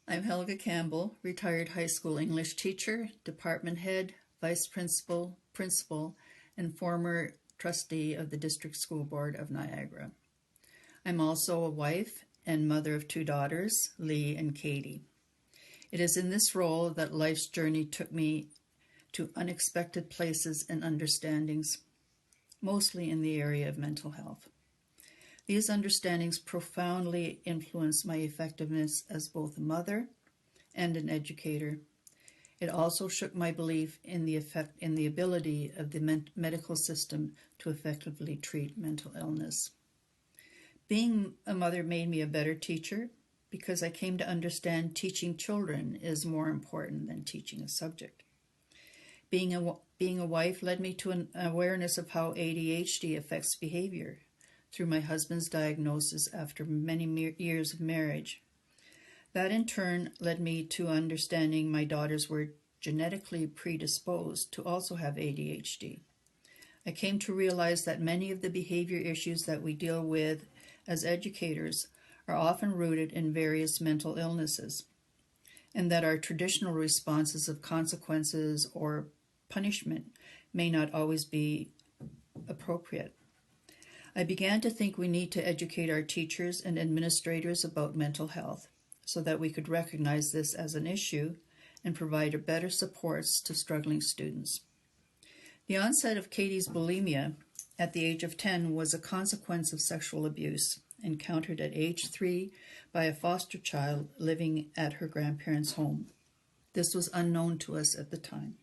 I'm Helga Campbell, retired high school English teacher, department head, vice principal, and former trustee of the District School Board of Niagara. I'm also a wife and mother of two daughters, Lee and Katie. It is in this role that life's journey took me to unexpected places and understandings, mostly in the area of mental health. These understandings profoundly influenced my effectiveness as both a mother and an educator. It also shook my belief in the ability of the medical system to effectively treat mental illness. Being a mother made me a better teacher because I came to understand teaching children is more important than teaching a subject. Being a wife led me to an awareness of how ADHD affects behavior through my husband's diagnosis after many years of marriage. That in turn led me to understanding my daughters were genetically predisposed to also have ADHD. I came to realize that many of the behavior issues that we deal with as educators are often rooted in various mental illnesses, and that our traditional responses of consequences or punishment may not always be appropriate. I began to think we need to educate our teachers and administrators about mental health so that we could recognize this as an issue and provide better supports to struggling students. The onset of Katie's bulimia at the age of 10 was a consequence of sexual abuse encountered at age 3 by a foster child living at her grandparents' home. This was unknown to us at the time.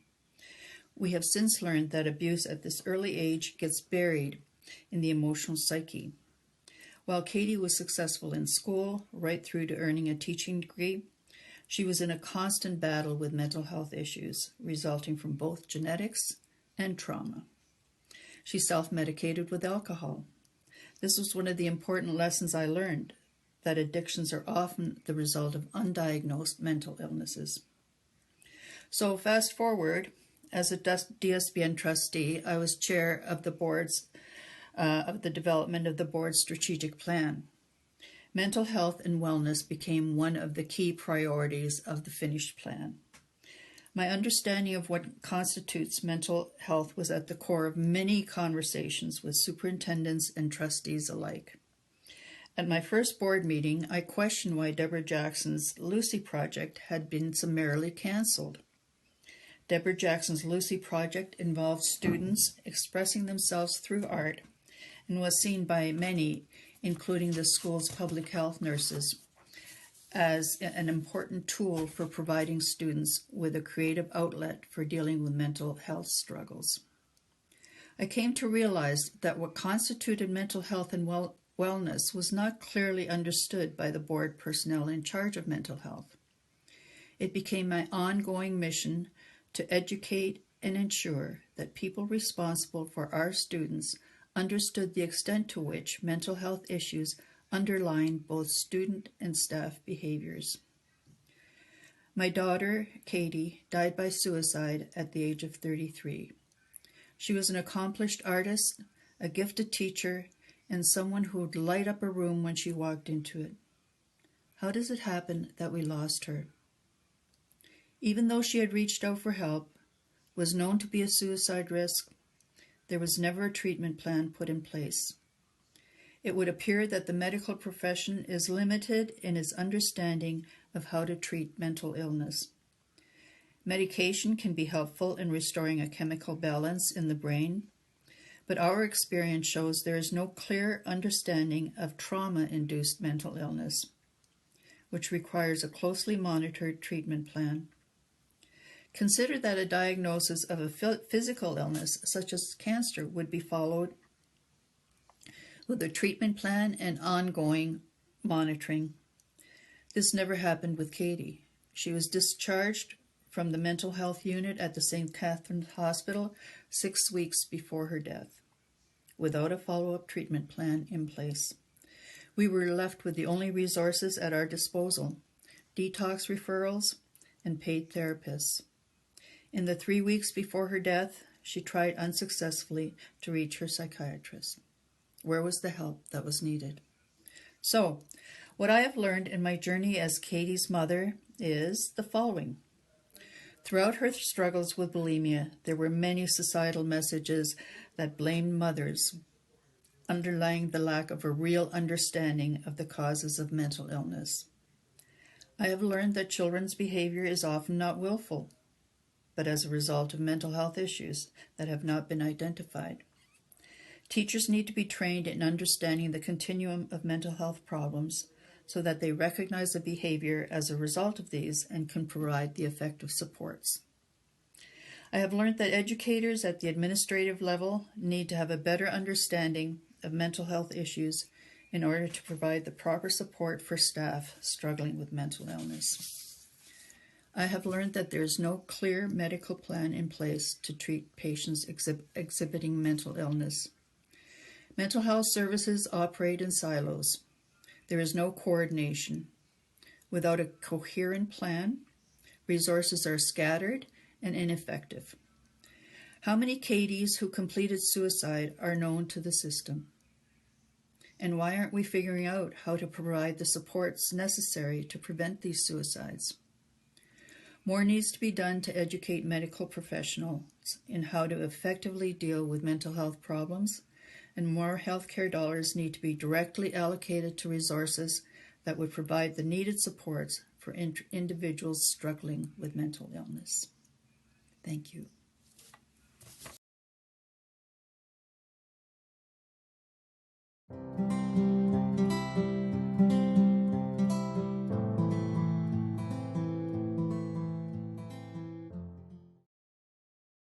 We have since learned that abuse at this early age gets buried in the emotional psyche. While Katie was successful in school, right through to earning a teaching degree, she was in a constant battle with mental health issues resulting from both genetics and trauma. She self-medicated with alcohol. This was one of the important lessons I learned, that addictions are often the result of undiagnosed mental illnesses. So fast forward, as a DSBN trustee, I was chair of the board's of the development of the board's strategic plan. Mental health and wellness became one of the key priorities of the finished plan. My understanding of what constitutes mental health was at the core of many conversations with superintendents and trustees alike. At my first board meeting, I questioned why Deborah Jackson's Lucy Project had been summarily canceled. Deborah Jackson's Lucy Project involved students expressing themselves through art and was seen by many, including the school's public health nurses, as an important tool for providing students with a creative outlet for dealing with mental health struggles. I came to realize that what constituted mental health and wellness was not clearly understood by the board personnel in charge of mental health. It became my ongoing mission to educate and ensure that people responsible for our students understood the extent to which mental health issues underline both student and staff behaviors. My daughter, Katie, died by suicide at the age of 33. She was an accomplished artist, a gifted teacher, and someone who would light up a room when she walked into it. How does it happen that we lost her? Even though she had reached out for help, was known to be a suicide risk, there was never a treatment plan put in place. It would appear that the medical profession is limited in its understanding of how to treat mental illness. Medication can be helpful in restoring a chemical balance in the brain, but our experience shows there is no clear understanding of trauma-induced mental illness, which requires a closely monitored treatment plan. Consider that a diagnosis of a physical illness, such as cancer, would be followed with a treatment plan and ongoing monitoring. This never happened with Katie. She was discharged from the mental health unit at the St. Catherine's Hospital 6 weeks before her death, without a follow-up treatment plan in place. We were left with the only resources at our disposal: detox referrals and paid therapists. In the 3 weeks before her death, she tried unsuccessfully to reach her psychiatrist. Where was the help that was needed? So, What I have learned in my journey as Katie's mother is the following. Throughout her struggles with bulimia, there were many societal messages that blamed mothers, underlying the lack of a real understanding of the causes of mental illness. I have learned that children's behavior is often not willful, but as a result of mental health issues that have not been identified. Teachers need to be trained in understanding the continuum of mental health problems so that they recognize the behavior as a result of these and can provide the effective supports. I have learned that educators at the administrative level need to have a better understanding of mental health issues in order to provide the proper support for staff struggling with mental illness. I have learned that there is no clear medical plan in place to treat patients exhibiting mental illness. Mental health services operate in silos. There is no coordination. Without a coherent plan, resources are scattered and ineffective. How many Katies who completed suicide are known to the system? And why aren't we figuring out how to provide the supports necessary to prevent these suicides? More needs to be done to educate medical professionals in how to effectively deal with mental health problems, and more healthcare dollars need to be directly allocated to resources that would provide the needed supports for individuals struggling with mental illness. Thank you.